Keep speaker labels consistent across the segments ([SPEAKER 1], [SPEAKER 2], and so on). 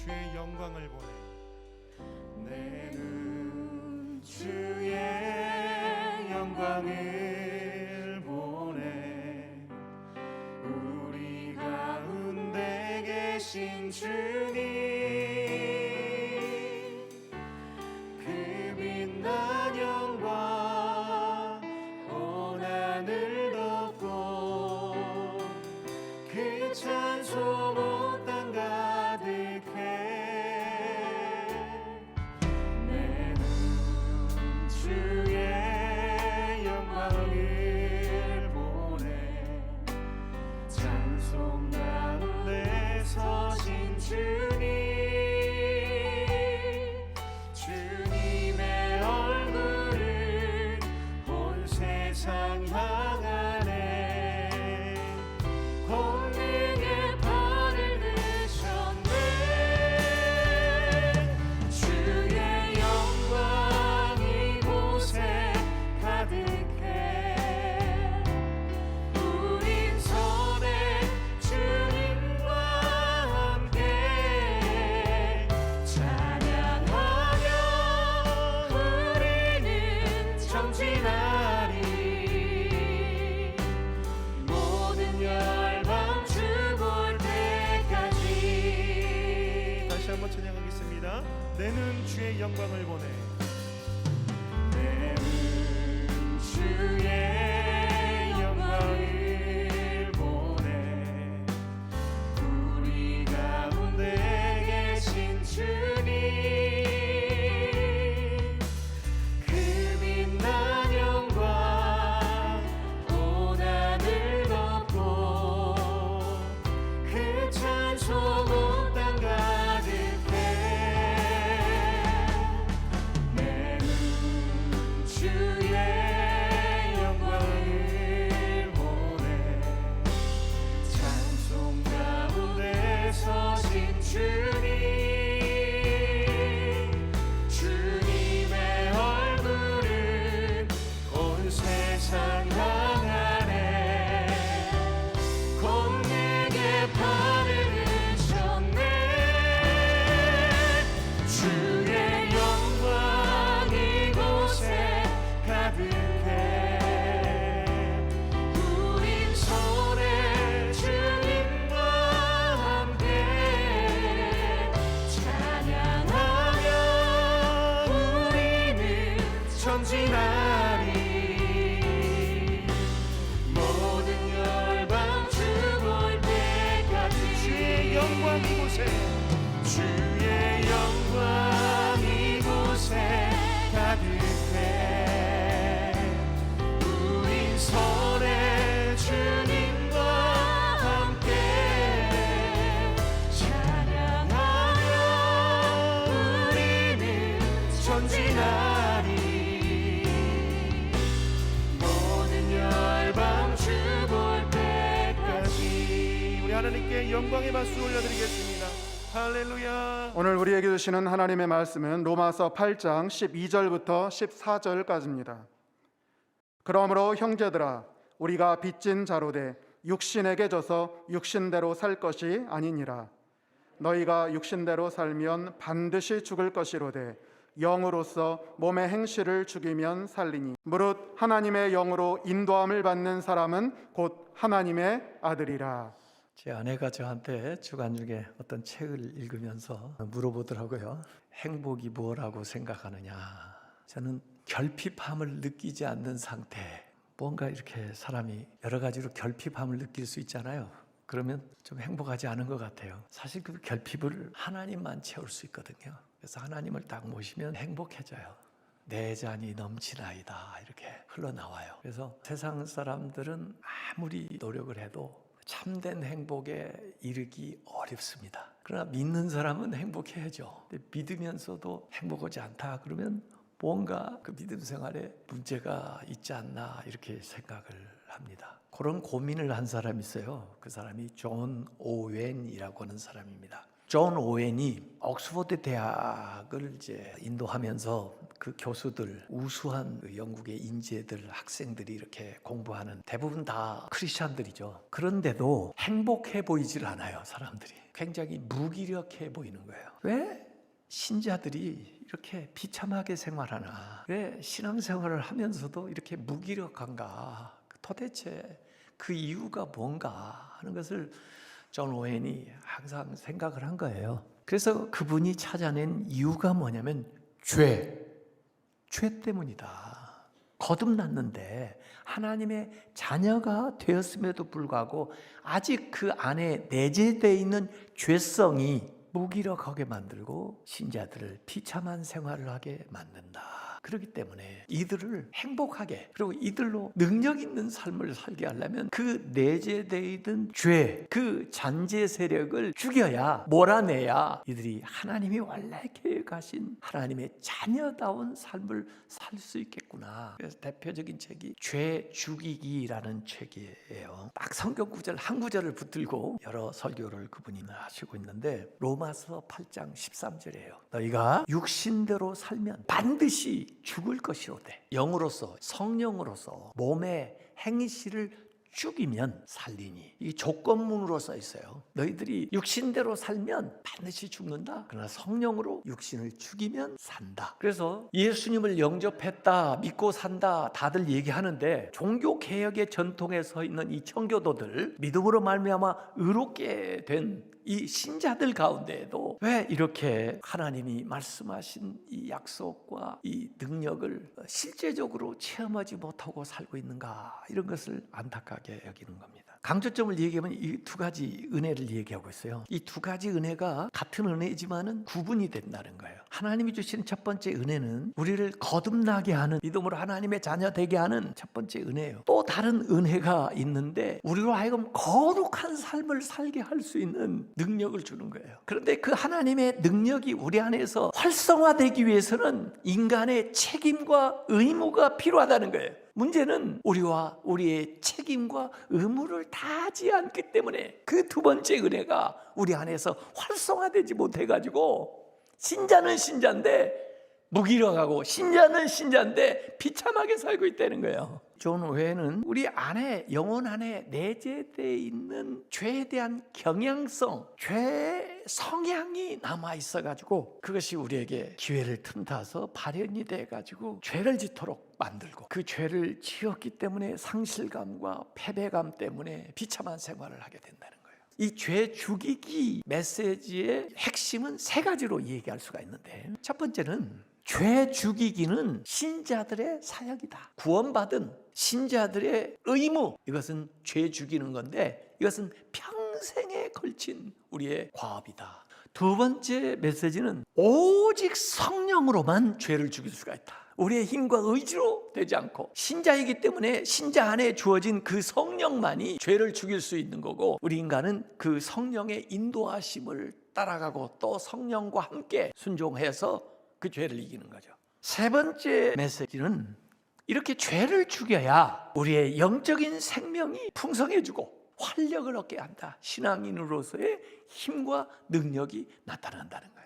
[SPEAKER 1] 주의 영광을 보네.
[SPEAKER 2] 내 눈 주의 영광을 보네. 우리 가운데 계신 주님, 그 빛난 영광 온 하늘 덮고 그 찬송 온 땅 가득해. 내 눈 주의 영광을 보네. 찬송 가운데 서신 주님, 주님의 얼굴을 온 세상 향하네. 권능의 발을 드셨네. 주의 영광 이곳에 가득해. 우린 선의 주님과 함께 찬양하며 우리는 정진하리. 모든 열방 주 볼 때까지.
[SPEAKER 1] 다시 한번 찬양하겠습니다. 내 눈 주의 영광을 보네.
[SPEAKER 2] 내 눈 주의 영광을 보네. 우리 가운데 계신 주님, 그 빛난 영광 온 하늘 덮고 그 찬송 온 땅 가득해. 내 눈 주의 영광을 보네. 찬송 가운데 서신 주님, 주님의 얼굴은 온 세상 향하네. 권능의 발을 드셨네. 주의 영광 이곳에 가득해. 우린 손에 주님과 함께 찬양하며 우리는 전진하리. 모든 열방 주 볼 때까지.
[SPEAKER 1] 주의 영광 이곳에,
[SPEAKER 2] 주의 영광 이곳에 가득해. 우린 선의 주님과 함께 찬양하며 우리는 전진하리. 모든 열방 주 볼 때까지.
[SPEAKER 1] 우리 하나님께 영광의 박수 올려드리겠습니다. 할렐루야.
[SPEAKER 3] 오늘 우리에게 주시는 하나님의 말씀은 로마서 8장 12절부터 14절까지입니다. 그러므로 형제들아, 우리가 빚진 자로되 육신에게 져서 육신대로 살 것이 아니니라. 너희가 육신대로 살면 반드시 죽을 것이로되 영으로서 몸의 행실을 죽이면 살리니 무릇 하나님의 영으로 인도함을 받는 사람은 곧 하나님의 아들이라.
[SPEAKER 4] 제 아내가 저한테 주간 중에 어떤 책을 읽으면서 물어보더라고요. 행복이 뭐라고 생각하느냐. 저는 결핍함을 느끼지 않는 상태, 뭔가 이렇게 사람이 여러 가지로 결핍함을 느낄 수 있잖아요. 그러면 좀 행복하지 않은 것 같아요. 사실 그 결핍을 하나님만 채울 수 있거든요. 그래서 하나님을 딱 모시면 행복해져요. 내 잔이 넘치나이다 이렇게 흘러나와요. 그래서 세상 사람들은 아무리 노력을 해도 참된 행복에 이르기 어렵습니다. 그러나 믿는 사람은 행복해야죠. 근데 믿으면서도 행복하지 않다 그러면 뭔가 그 믿음 생활에 문제가 있지 않나 이렇게 생각을 합니다. 그런 고민을 한 사람이 있어요. 그 사람이 존 오웬이라고 하는 사람입니다. 존 오웬이 옥스퍼드 대학을 이제 인도하면서 그 교수들, 우수한 그 영국의 인재들, 학생들이 이렇게 공부하는 대부분 다 크리스찬들이죠. 그런데도 행복해 보이질 않아요. 사람들이 굉장히 무기력해 보이는 거예요. 왜 신자들이 이렇게 비참하게 생활하나? 왜 신앙생활을 하면서도 이렇게 무기력한가? 도대체 그 이유가 뭔가 하는 것을 존 오웬이 항상 생각을 한 거예요. 그래서 그분이 찾아낸 이유가 뭐냐면 죄 때문이다. 거듭났는데 하나님의 자녀가 되었음에도 불구하고 아직 그 안에 내재되어 있는 죄성이 무기력하게 만들고 신자들을 비참한 생활을 하게 만든다. 그렇기 때문에 이들을 행복하게 그리고 이들로 능력 있는 삶을 살게 하려면 그 내재되어 있는 죄, 그 잔재 세력을 죽여야, 몰아내야 이들이 하나님이 원래 계획하신 하나님의 자녀다운 삶을 살 수 있겠구나. 그래서 대표적인 책이 죄 죽이기라는 책이에요. 딱 성경 구절 한 구절을 붙들고 여러 설교를 그분이 하시고 있는데 로마서 8장 13절이에요. 너희가 육신대로 살면 반드시 죽을 것이로되 영으로서 성령으로서 몸의 행실을 죽이면 살리니. 이 조건문으로 써 있어요. 너희들이 육신대로 살면 반드시 죽는다. 그러나 성령으로 육신을 죽이면 산다. 그래서 예수님을 영접했다, 믿고 산다 다들 얘기하는데 종교개혁의 전통에 서 있는 이 청교도들, 믿음으로 말미암아 의롭게 된 이 신자들 가운데에도 왜 이렇게 하나님이 말씀하신 이 약속과 이 능력을 실제적으로 체험하지 못하고 살고 있는가, 이런 것을 안타깝게 여기는 겁니다. 강조점을 얘기하면 이 두 가지 은혜를 얘기하고 있어요. 이 두 가지 은혜가 같은 은혜지만은 구분이 된다는 거예요. 하나님이 주시는 첫 번째 은혜는 우리를 거듭나게 하는, 믿음으로 하나님의 자녀 되게 하는 첫 번째 은혜예요. 또 다른 은혜가 있는데 우리로 하여금 거룩한 삶을 살게 할 수 있는 능력을 주는 거예요. 그런데 그 하나님의 능력이 우리 안에서 활성화되기 위해서는 인간의 책임과 의무가 필요하다는 거예요. 문제는 우리와 우리의 책임과 의무를 다하지 않기 때문에 그 두 번째 은혜가 우리 안에서 활성화되지 못해가지고 신자는 신자인데 무기력하고 신자는 신자인데 비참하게 살고 있다는 거예요. 존 오웬은 우리 안에, 영혼 안에 내재되어 있는 죄에 대한 경향성, 죄의 성향이 남아있어가지고 그것이 우리에게 기회를 틈타서 발현이 돼가지고 죄를 짓도록 만들고, 그 죄를 지었기 때문에 상실감과 패배감 때문에 비참한 생활을 하게 된다는 거예요. 이 죄 죽이기 메시지의 핵심은 세 가지로 얘기할 수가 있는데, 첫 번째는 죄 죽이기는 신자들의 사역이다. 구원받은 신자들의 의무, 이것은 죄 죽이는 건데 이것은 평생에 걸친 우리의 과업이다. 두 번째 메시지는 오직 성령으로만 죄를 죽일 수가 있다. 우리의 힘과 의지로 되지 않고 신자이기 때문에 신자 안에 주어진 그 성령만이 죄를 죽일 수 있는 거고, 우리 인간은 그 성령의 인도하심을 따라가고 또 성령과 함께 순종해서 그 죄를 이기는 거죠. 세 번째 메시지는 이렇게 죄를 죽여야 우리의 영적인 생명이 풍성해지고 활력을 얻게 한다. 신앙인으로서의 힘과 능력이 나타난다는 거예요.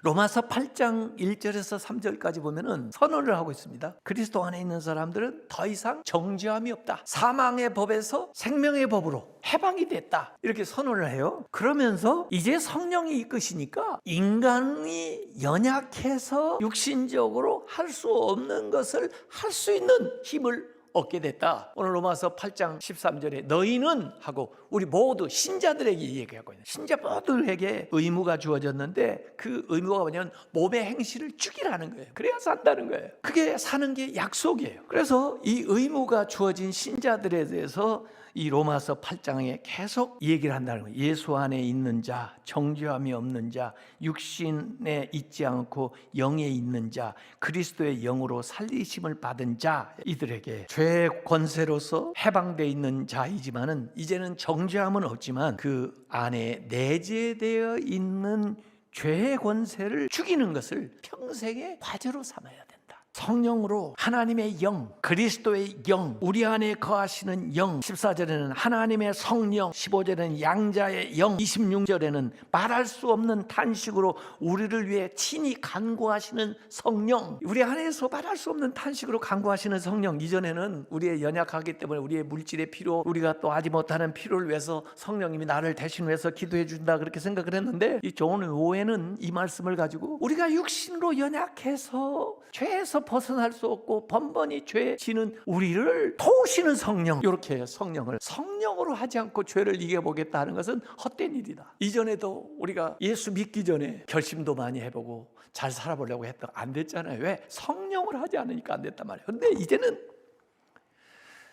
[SPEAKER 4] 로마서 8장 1절에서 3절까지 보면은 선언을 하고 있습니다. 그리스도 안에 있는 사람들은 더 이상 정죄함이 없다. 사망의 법에서 생명의 법으로 해방이 됐다. 이렇게 선언을 해요. 그러면서 이제 성령이 이끄시니까 인간이 연약해서 육신적으로 할 수 없는 것을 할 수 있는 힘을 얻게 됐다. 오늘 로마서 8장 13절에 너희는 하고 우리 모두 신자들에게 얘기하고 있는, 신자 모두에게 의무가 주어졌는데 그 의무가 뭐냐면 몸의 행실을 죽이라는 거예요. 그래야 산다는 거예요. 그게 사는 게 약속이에요. 그래서 이 의무가 주어진 신자들에 대해서 이 로마서 8장에 계속 얘기를 한다는 거예요. 예수 안에 있는 자, 정죄함이 없는 자, 육신에 있지 않고 영에 있는 자, 그리스도의 영으로 살리심을 받은 자, 이들에게 죄의 권세로서 해방되어 있는 자이지만은 이제는 정죄함은 없지만 그 안에 내재되어 있는 죄의 권세를 죽이는 것을 평생의 과제로 삼아야 된다. 성령으로 하나님의 영, 그리스도의 영, 우리 안에 거하시는 영, 14절에는 하나님의 성령, 15절에는 양자의 영, 26절에는 말할 수 없는 탄식으로 우리를 위해 친히 간구하시는 성령. 우리 안에서 말할 수 없는 탄식으로 간구하시는 성령. 이전에는 우리의 연약하기 때문에 우리의 물질의 필요, 우리가 또 하지 못하는 필요를 위해서 성령님이 나를 대신해서 기도해 준다 그렇게 생각을 했는데, 이 좋은 오해는 이 말씀을 가지고 우리가 육신으로 연약해서 죄에서 벗어날 수 없고 번번이 죄 지는 우리를 도우시는 성령, 이렇게 성령을 성령으로 하지 않고 죄를 이겨보겠다 하는 것은 헛된 일이다. 이전에도 우리가 예수 믿기 전에 결심도 많이 해보고 잘 살아보려고 했다가 안 됐잖아요. 왜? 성령을 하지 않으니까 안 됐단 말이에요. 근데 이제는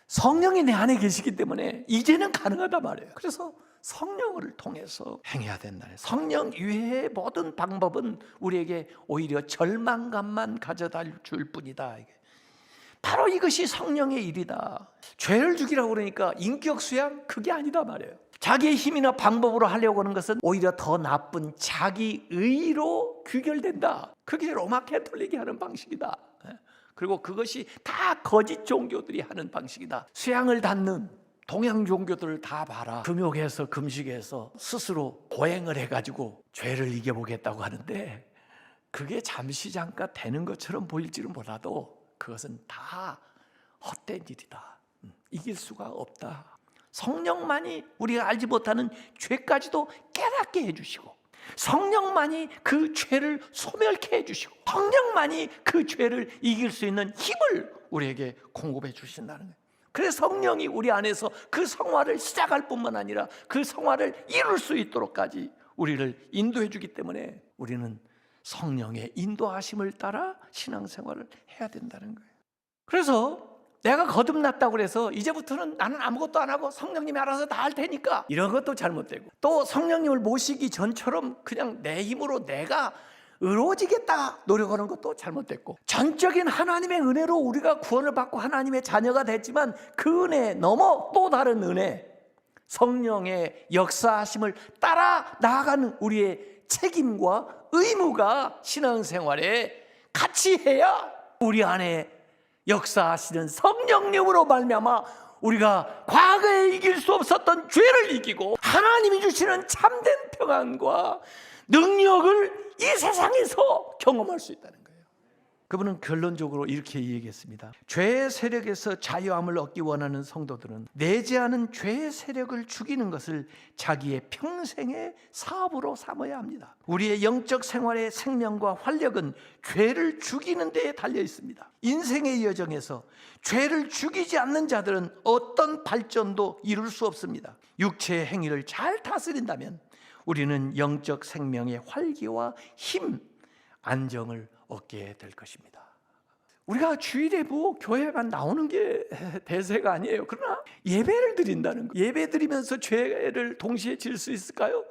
[SPEAKER 4] 성령이 내 안에 계시기 때문에 이제는 가능하단 말이에요. 그래서 성령을 통해서 행해야 된다. 성령 이외의 모든 방법은 우리에게 오히려 절망감만 가져다 줄 뿐이다. 바로 이것이 성령의 일이다. 죄를 죽이라고 그러니까 인격 수양, 그게 아니다 말이에요. 자기의 힘이나 방법으로 하려고 하는 것은 오히려 더 나쁜 자기 의로 귀결된다. 그게 로마 캐톨릭이 하는 방식이다. 그리고 그것이 다 거짓 종교들이 하는 방식이다. 수양을 닫는 동양 종교들을 다 봐라. 금욕해서 금식해서 스스로 고행을 해가지고 죄를 이겨보겠다고 하는데, 그게 잠시 잠깐 되는 것처럼 보일지는 몰라도 그것은 다 헛된 일이다. 이길 수가 없다. 성령만이 우리가 알지 못하는 죄까지도 깨닫게 해주시고, 성령만이 그 죄를 소멸케 해주시고, 성령만이 그 죄를 이길 수 있는 힘을 우리에게 공급해 주신다는 거예요. 그래서 성령이 우리 안에서 그 성화를 시작할 뿐만 아니라 그 성화를 이룰 수 있도록까지 우리를 인도해 주기 때문에 우리는 성령의 인도하심을 따라 신앙생활을 해야 된다는 거예요. 그래서 내가 거듭났다고 해서 이제부터는 나는 아무것도 안 하고 성령님이 알아서 다 할 테니까, 이런 것도 잘못되고, 또 성령님을 모시기 전처럼 그냥 내 힘으로 내가 의로워지겠다 노력하는 것도 잘못됐고, 전적인 하나님의 은혜로 우리가 구원을 받고 하나님의 자녀가 됐지만 그 은혜 넘어 또 다른 은혜, 성령의 역사하심을 따라 나아가는 우리의 책임과 의무가 신앙생활에 같이 해야 우리 안에 역사하시는 성령님으로 말미암아 우리가 과거에 이길 수 없었던 죄를 이기고 하나님이 주시는 참된 평안과 능력을 이 세상에서 경험할 수 있다는 거예요. 그분은 결론적으로 이렇게 얘기했습니다. 죄의 세력에서 자유함을 얻기 원하는 성도들은 내재하는 죄의 세력을 죽이는 것을 자기의 평생의 사업으로 삼아야 합니다. 우리의 영적 생활의 생명과 활력은 죄를 죽이는 데에 달려 있습니다. 인생의 여정에서 죄를 죽이지 않는 자들은 어떤 발전도 이룰 수 없습니다. 육체의 행위를 잘 다스린다면 우리는 영적 생명의 활기와 힘, 안정을 얻게 될 것입니다. 우리가 주일에 뭐 교회만 나오는 게 대세가 아니에요. 그러나 예배를 드린다는 거, 예배 드리면서 죄를 동시에 질 수 있을까요?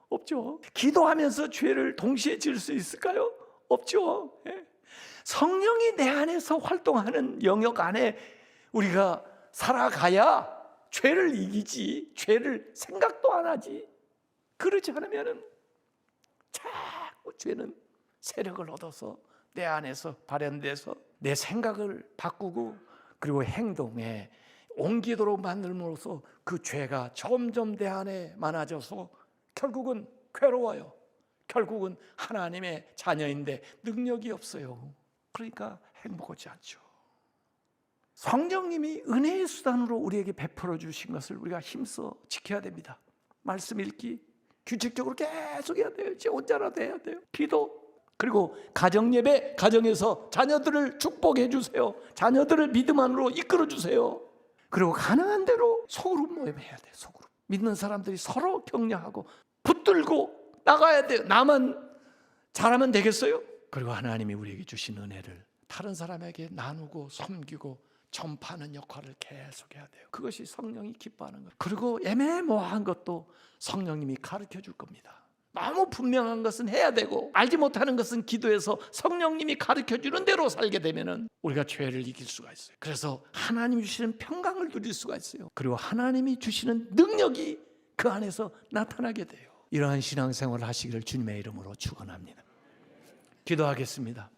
[SPEAKER 4] 없죠. 기도하면서 죄를 동시에 질 수 있을까요? 없죠. 성령이 내 안에서 활동하는 영역 안에 우리가 살아가야 죄를 이기지, 죄를 생각도 안 하지. 그렇지 않으면 자꾸 죄는 세력을 얻어서 내 안에서 발현돼서 내 생각을 바꾸고, 그리고 행동에 옮기도록 만들므로써 그 죄가 점점 내 안에 많아져서 결국은 괴로워요. 결국은 하나님의 자녀인데 능력이 없어요. 그러니까 행복하지 않죠. 성령님이 은혜의 수단으로 우리에게 베풀어 주신 것을 우리가 힘써 지켜야 됩니다. 말씀 읽기 규칙적으로 계속 해야 돼요. 이제 혼자라도 해야 돼요. 기도, 그리고 가정예배, 가정에서 자녀들을 축복해 주세요. 자녀들을 믿음 안으로 이끌어 주세요. 그리고 가능한 대로 소그룹 모임 해야 돼요. 소그룹. 믿는 사람들이 서로 격려하고 붙들고 나가야 돼요. 나만 잘하면 되겠어요? 그리고 하나님이 우리에게 주신 은혜를 다른 사람에게 나누고 섬기고 전파하는 역할을 계속 해야 돼요. 그것이 성령이 기뻐하는 거예요. 그리고 애매모호한 것도 성령님이 가르쳐 줄 겁니다. 너무 분명한 것은 해야 되고, 알지 못하는 것은 기도해서 성령님이 가르쳐 주는 대로 살게 되면은 우리가 죄를 이길 수가 있어요. 그래서 하나님이 주시는 평강을 누릴 수가 있어요. 그리고 하나님이 주시는 능력이 그 안에서 나타나게 돼요. 이러한 신앙생활을 하시기를 주님의 이름으로 축원합니다. 기도하겠습니다.